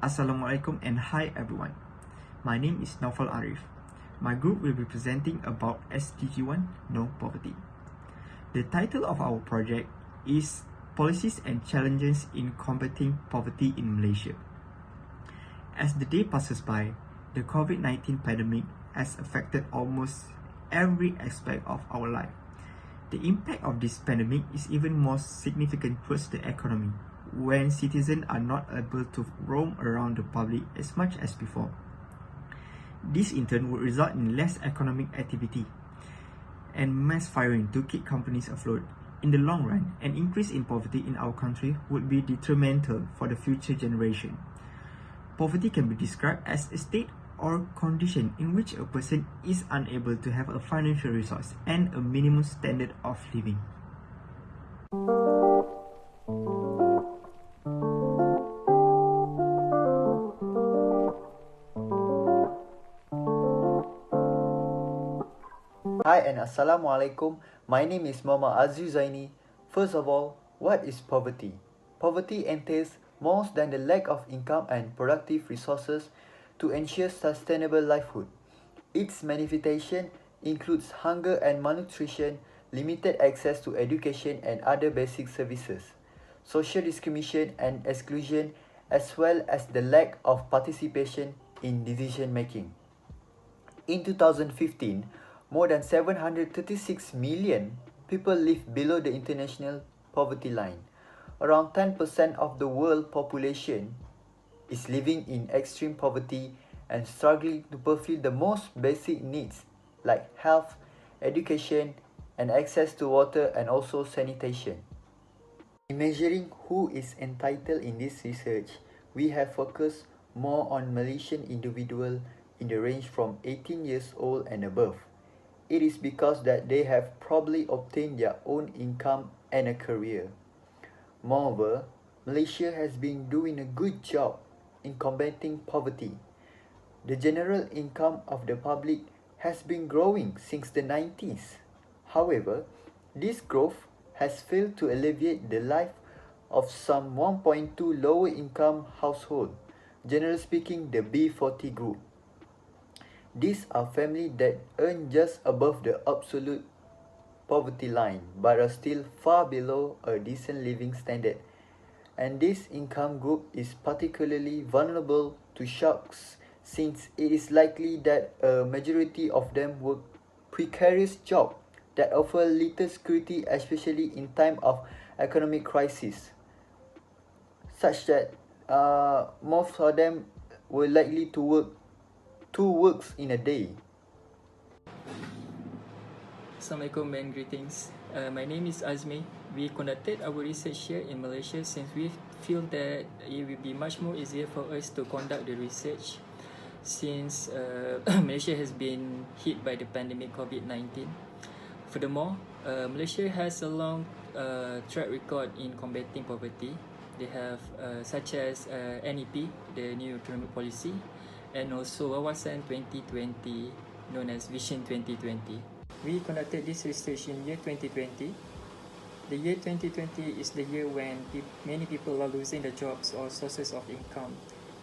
Assalamualaikum and hi everyone. My name is Naufal Arif. My group will be presenting about SDG 1, No Poverty. The title of our project is Policies and Challenges in Combating Poverty in Malaysia. As the day passes by, the COVID-19 pandemic has affected almost every aspect of our life. The impact of this pandemic is even more significant towards the economy, when citizens are not able to roam around the public as much as before. This in turn would result in less economic activity and mass firing to keep companies afloat. In the long run, an increase in poverty in our country would be detrimental for the future generation. Poverty can be described as a state or condition in which a person is unable to have a financial resource and a minimum standard of living. Hi and Assalamualaikum. My name is Muhammad Aziz Zaini. First of all, what is poverty? Poverty entails more than the lack of income and productive resources to ensure sustainable livelihood. Its manifestation includes hunger and malnutrition, limited access to education and other basic services, social discrimination and exclusion, as well as the lack of participation in decision making. In 2015, more than 736 million people live below the international poverty line. Around 10% of the world population is living in extreme poverty and struggling to fulfill the most basic needs like health, education, and access to water and also sanitation. In measuring who is entitled in this research, we have focused more on Malaysian individuals in the range from 18 years old and above. It is because that they have probably obtained their own income and a career. Moreover, Malaysia has been doing a good job in combating poverty. The general income of the public has been growing since the 90s. However, this growth has failed to alleviate the life of some 1.2 lower income households, generally speaking the B40 group. These are families that earn just above the absolute poverty line but are still far below a decent living standard. And this income group is particularly vulnerable to shocks since it is likely that a majority of them work precarious jobs that offer little security, especially in time of economic crisis, such that most of them were likely to work 2 works in a day. Assalamualaikum and greetings. My name is Azmi. We conducted our research here in Malaysia since we feel that it will be much more easier for us to conduct the research since Malaysia has been hit by the pandemic COVID-19. Furthermore, Malaysia has a long track record in combating poverty. They have such as NEP, the New Economic Policy, and also Wawasan 2020, known as Vision 2020. We conducted this research in year 2020. The year 2020 is the year when many people are losing their jobs or sources of income.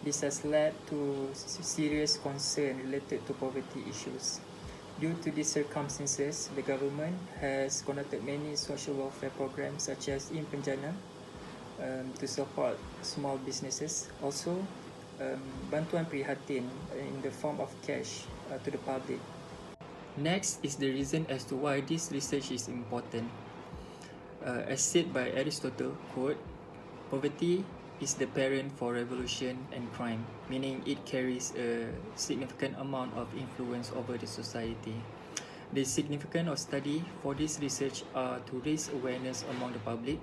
This has led to serious concern related to poverty issues. Due to these circumstances, the government has conducted many social welfare programs such as In Penjana to support small businesses. Also, bantuan prihatin in the form of cash to the public. Next is the reason as to why this research is important. As said by Aristotle, quote, poverty is the parent for revolution and crime, meaning it carries a significant amount of influence over the society. The significance of study for this research are to raise awareness among the public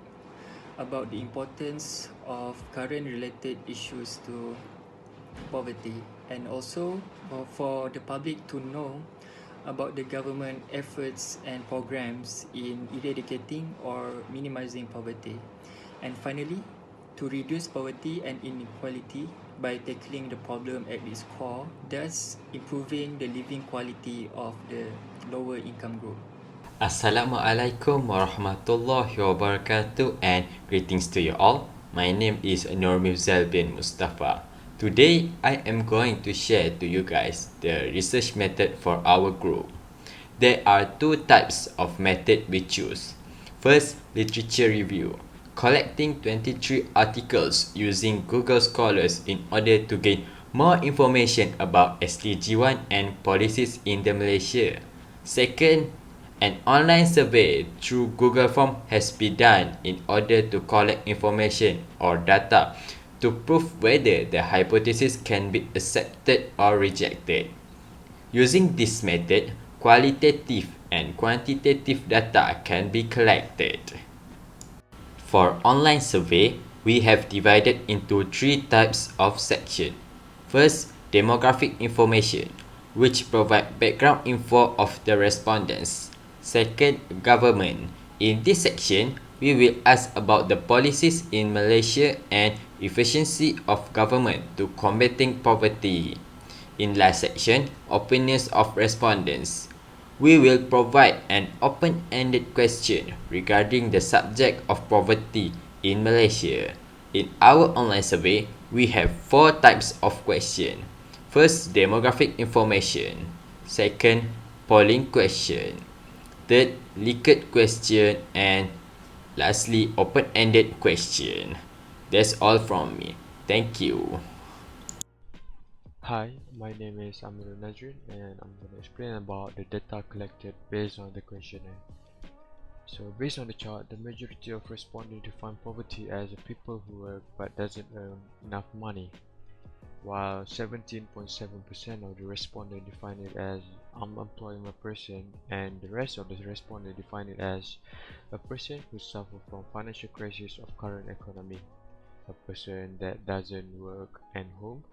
about the importance of current related issues to poverty, and also for the public to know about the government efforts and programs in eradicating or minimizing poverty. And finally, to reduce poverty and inequality by tackling the problem at its core, thus improving the living quality of the lower income group. Assalamualaikum warahmatullahi wabarakatuh and greetings to you all. My name is Nur Mifzal bin Mustafa. Today, I am going to share to you guys the research method for our group. There are two types of method we choose. First, literature review, collecting 23 articles using Google Scholars in order to gain more information about SDG 1 and policies in the Malaysia. Second, an online survey through Google Form has been done in order to collect information or data to prove whether the hypothesis can be accepted or rejected. Using this method, qualitative and quantitative data can be collected. For online survey, we have divided into three types of section. First, demographic information, which provide background info of the respondents. Second, government. In this section, we will ask about the policies in Malaysia and efficiency of government to combating poverty. In last section, opinions of respondents. We will provide an open-ended question regarding the subject of poverty in Malaysia. In our online survey, we have four types of question. First, demographic information. Second, polling question. Third, Likert question. And lastly, open-ended question. That's all from me. Thank you. Hi, my name is Amirul Nazrin and I'm going to explain about the data collected based on the questionnaire. So based on the chart, the majority of respondents define poverty as people who work but doesn't earn enough money, while 17.7% of the respondents define it as unemployment person, and the rest of the respondents define it as a person who suffers from financial crisis of current economy, a person that doesn't work and home,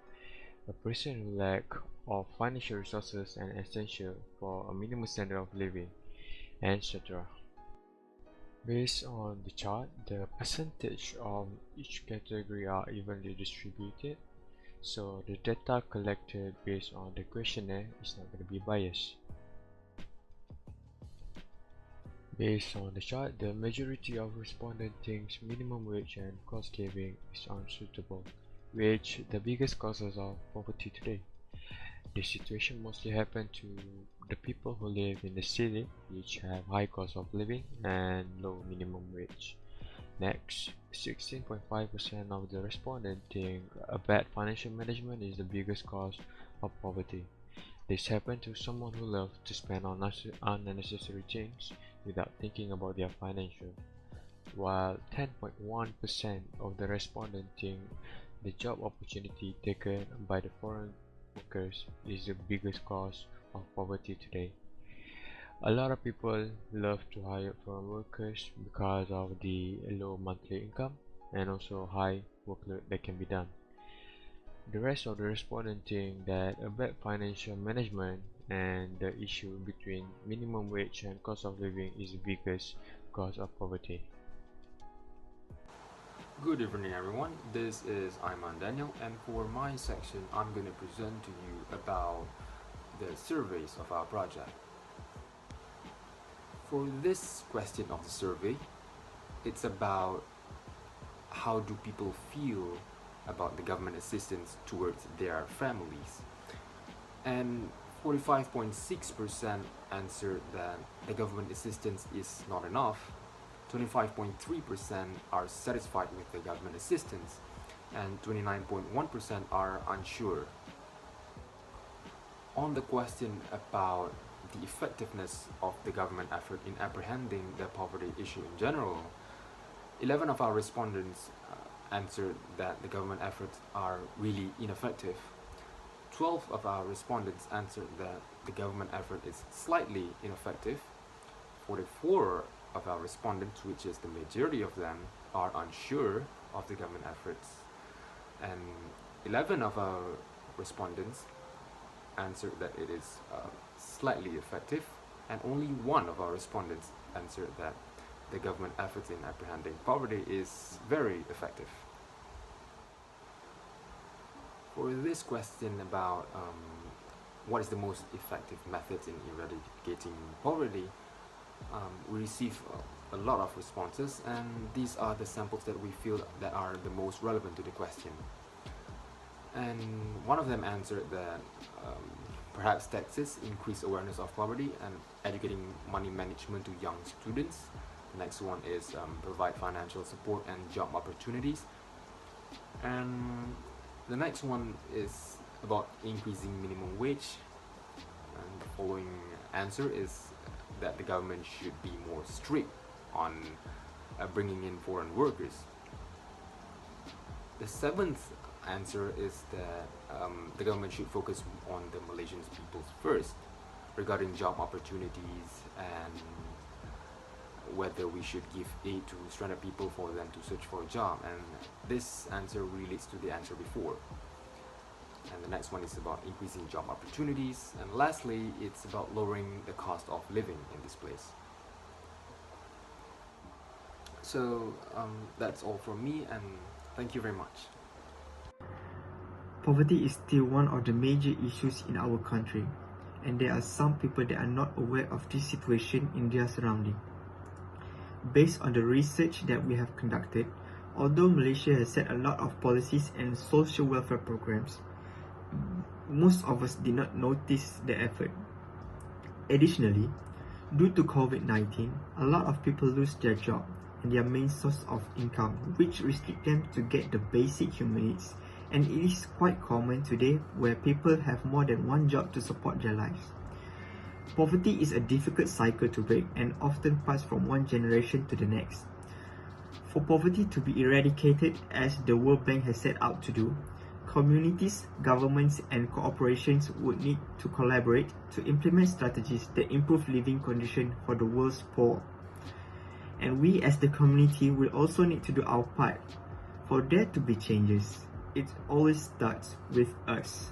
a person who lack of financial resources and essential for a minimum standard of living, etc. Based on the chart, the percentage of each category are evenly distributed, so the data collected based on the questionnaire is not going to be biased. Based on the chart, the majority of respondents thinks minimum wage and cost living is unsuitable, which the biggest causes of poverty today. This situation mostly happens to the people who live in the city, which have high cost of living and low minimum wage. Next, 16.5% of the respondents think a bad financial management is the biggest cause of poverty. This happens to someone who loves to spend on unnecessary things without thinking about their financial, while 10.1% of the respondents think the job opportunity taken by the foreign workers is the biggest cause of poverty today. A lot of people love to hire foreign workers because of the low monthly income and also high workload that can be done. The rest of the respondents think that a bad financial management and the issue between minimum wage and cost of living is the biggest cause of poverty. Good evening everyone, this is Ayman Daniel, and for my section I'm going to present to you about the surveys of our project. For this question of the survey, it's about how do people feel about the government assistance towards their families, and 45.6% answered that the government assistance is not enough, 25.3% are satisfied with the government assistance, and 29.1% are unsure. On the question about the effectiveness of the government effort in apprehending the poverty issue in general, 11 of our respondents answered that the government efforts are really ineffective. 12 of our respondents answered that the government effort is slightly ineffective. 44 of our respondents, which is the majority of them, are unsure of the government efforts, and 11 of our respondents answered that it is slightly effective, and only one of our respondents answered that the government efforts in apprehending poverty is very effective. For this question about what is the most effective methods in eradicating poverty, we receive a lot of responses, and these are the samples that we feel that are the most relevant to the question. And one of them answered that perhaps taxes increase awareness of poverty and educating money management to young students. The next one is provide financial support and job opportunities. And the next one is about increasing minimum wage. And the following answer is that the government should be more strict on bringing in foreign workers. The seventh answer is that the government should focus on the Malaysian people first regarding job opportunities and whether we should give aid to stranded people for them to search for a job, and this answer relates to the answer before. And the next one is about increasing job opportunities, and lastly it's about lowering the cost of living in this place. So that's all from me, and thank you very much. Poverty is still one of the major issues in our country, and there are some people that are not aware of this situation in their surrounding. Based on the research that we have conducted, although Malaysia has set a lot of policies and social welfare programs, most of us did not notice the effort. Additionally, due to COVID-19, a lot of people lose their job and their main source of income, which restrict them to get the basic human needs. And it is quite common today where people have more than one job to support their lives. Poverty is a difficult cycle to break and often passed from one generation to the next. For poverty to be eradicated, as the World Bank has set out to do, communities, governments and corporations would need to collaborate to implement strategies that improve living conditions for the world's poor. And we as the community will also need to do our part. For there to be changes, it always starts with us.